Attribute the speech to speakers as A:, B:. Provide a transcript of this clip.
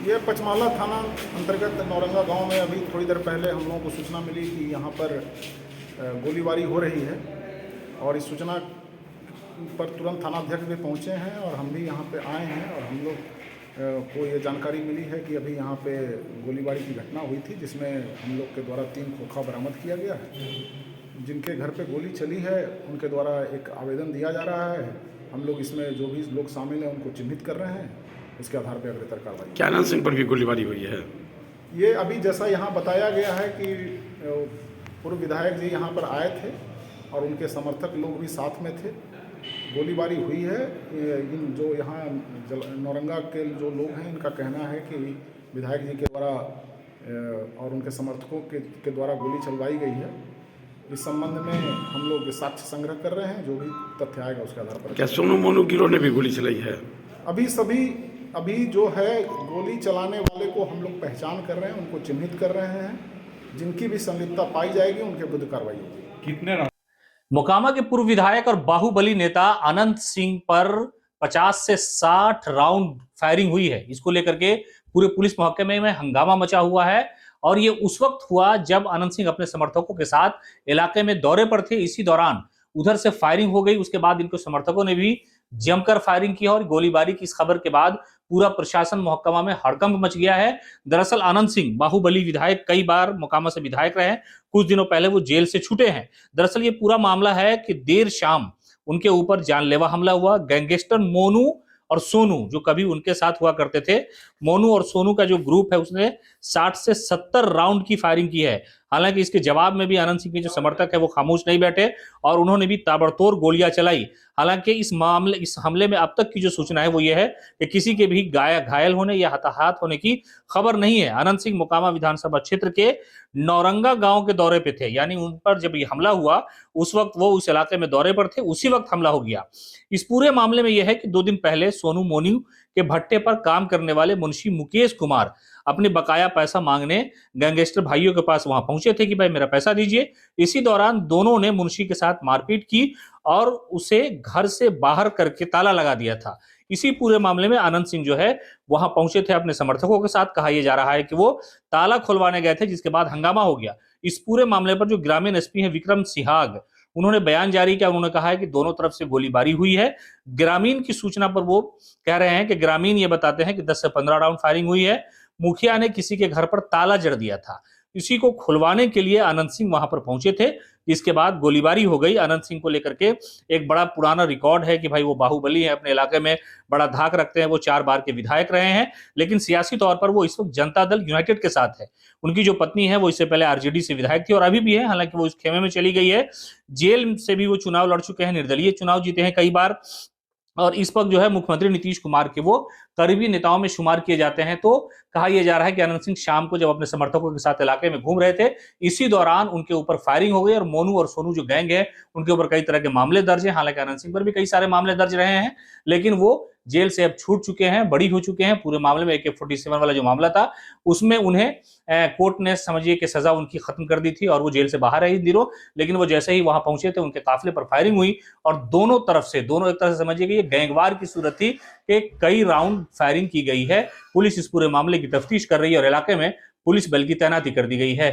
A: ये पचमाला थाना अंतर्गत नौरंगा गांव में अभी थोड़ी देर पहले हम लोगों को सूचना मिली कि यहाँ पर गोलीबारी हो रही है और इस सूचना पर तुरंत थानाध्यक्ष भी पहुँचे हैं और हम भी यहाँ पे आए हैं और हम लोग को ये जानकारी मिली है कि अभी यहाँ पे गोलीबारी की घटना हुई थी जिसमें हम लोग के द्वारा 3 खोखा बरामद किया गया है। जिनके घर पे गोली चली है उनके द्वारा एक आवेदन दिया जा रहा है। हम लोग इसमें जो भी लोग शामिल हैं उनको चिन्हित कर रहे हैं, इसके आधार पर अग्रतर कार्रवाई।
B: क्या आनंद सिंह पर भी गोलीबारी हुई है?
A: ये अभी जैसा यहाँ बताया गया है कि पूर्व विधायक जी यहाँ पर आए थे और उनके समर्थक लोग भी साथ में थे। गोलीबारी हुई है। इन जो यहाँ नौरंगा के जो लोग हैं इनका कहना है कि विधायक जी के द्वारा और उनके समर्थकों के द्वारा गोली चलवाई गई है। इस संबंध में हम लोग साक्ष्य संग्रह कर रहे हैं, जो भी तथ्य आएगा उसके आधार पर।
B: क्या सोनू मोनू गिरोह ने भी गोली चलाई है?
A: अभी जो है गोली चलाने वाले को हम लोग पहचान कर रहे हैं, उनको चिन्हित कर रहे हैं। जिनकी भी संलिप्तता पाई जाएगी उनके विरुद्ध कार्रवाई होगी।
C: कितने मोकामा के पूर्व विधायक और बाहुबली नेता अनंत सिंह पर 50 से 60 राउंड फायरिंग हुई है। इसको लेकर के पूरे पुलिस महकमे में हंगामा मचा हुआ है और ये उस वक्त हुआ जब अनंत सिंह अपने समर्थकों के साथ इलाके में दौरे पर थे। इसी दौरान उधर से फायरिंग हो गई। उसके बाद इनके समर्थकों ने भी जमकर फायरिंग की और गोलीबारी की इस खबर के बाद पूरा प्रशासन मोहक्कमा में हड़कंप मच गया है। दरअसल अनंत सिंह बाहुबली विधायक कई बार मोकामा से विधायक रहे हैं। कुछ दिनों पहले वो जेल से छूटे हैं। दरअसल ये पूरा मामला है कि देर शाम उनके ऊपर जानलेवा हमला हुआ। गैंगस्टर मोनू और सोनू जो कभी उनके साथ हुआ करते थे, मोनू और सोनू का जो ग्रुप है उसने 60 से 70 राउंड की फायरिंग की है। हालांकि इसके जवाब में भी अनंत सिंह के जो समर्थक है वो खामोश नहीं बैठे और उन्होंने भी ताबड़तोड़ गोलियां चलाई। हालांकि इस हमले में अब तक की जो सूचना है वो ये है कि किसी के भी घायल होने या हताहत होने की खबर नहीं है। अनंत सिंह मोकामा विधानसभा क्षेत्र के नौरंगा गांव के दौरे पे थे, यानी उन पर जब ये हमला हुआ उस वक्त वो उस इलाके में दौरे पर थे, उसी वक्त हमला हो गया। इस पूरे मामले में यह है कि 2 दिन पहले सोनू मोनू के भट्टे पर काम करने वाले मुंशी मुकेश कुमार अपने बकाया पैसा मांगने गैंगस्टर भाइयों के पास वहां पहुंचे थे कि भाई मेरा पैसा दीजिए। इसी दौरान दोनों ने मुंशी के साथ मारपीट की और उसे घर से बाहर करके ताला लगा दिया था। इसी पूरे मामले में अनंत सिंह जो है वहां पहुंचे थे अपने समर्थकों के साथ। कहा यह जा रहा है कि वो ताला खुलवाने गए थे, जिसके बाद हंगामा हो गया। इस पूरे मामले पर जो ग्रामीण एसपी हैं विक्रम सिहाग, उन्होंने बयान जारी किया। उन्होंने कहा है कि दोनों तरफ से गोलीबारी हुई है। ग्रामीण की सूचना पर वो कह रहे हैं कि ग्रामीण ये बताते हैं कि 10 से 15 राउंड फायरिंग हुई है। मुखिया ने किसी के घर पर ताला जड़ दिया था, इसी को खुलवाने के लिए अनंत सिंह वहां पर पहुंचे थे। इसके बाद गोलीबारी हो गई। अनंत सिंह को लेकर के एक बड़ा पुराना रिकॉर्ड है कि भाई वो बाहुबली है, अपने इलाके में बड़ा धाक रखते हैं। वो 4 बार के विधायक रहे हैं, लेकिन सियासी तौर पर वो इस वक्त जनता दल यूनाइटेड के साथ है। उनकी जो पत्नी है वो इससे पहले आरजेडी से विधायक थी और अभी भी है, हालांकि वो इस खेमे में चली गई है। जेल से भी वो चुनाव लड़ चुके हैं, निर्दलीय चुनाव जीते हैं कई बार और इस वक्त जो है मुख्यमंत्री नीतीश कुमार के वो करीबी नेताओं में शुमार किए जाते हैं। तो कहा यह जा रहा है कि अनंत सिंह शाम को जब अपने समर्थकों के साथ इलाके में घूम रहे थे, इसी दौरान उनके ऊपर फायरिंग हो गई और मोनू और सोनू जो गैंग है उनके ऊपर कई तरह के मामले दर्ज हैं। हालांकि अनंत सिंह पर भी कई सारे मामले दर्ज रहे हैं, लेकिन वो जेल से अब छूट चुके हैं, बड़ी हो चुके हैं। पूरे मामले में AK-47 वाला जो मामला था उसमें उन्हें कोर्ट ने समझिए कि सजा उनकी खत्म कर दी थी और वो जेल से बाहर है इन दिनों। लेकिन वो जैसे ही वहां पहुंचे थे उनके काफिले पर फायरिंग हुई और दोनों तरफ से एक तरह से समझिए कि ये गैंगवार की सूरत थी कि कई राउंड फायरिंग की गई है। पुलिस इस पूरे मामले की तफ्तीश कर रही है और इलाके में पुलिस बल की तैनाती कर दी गई है।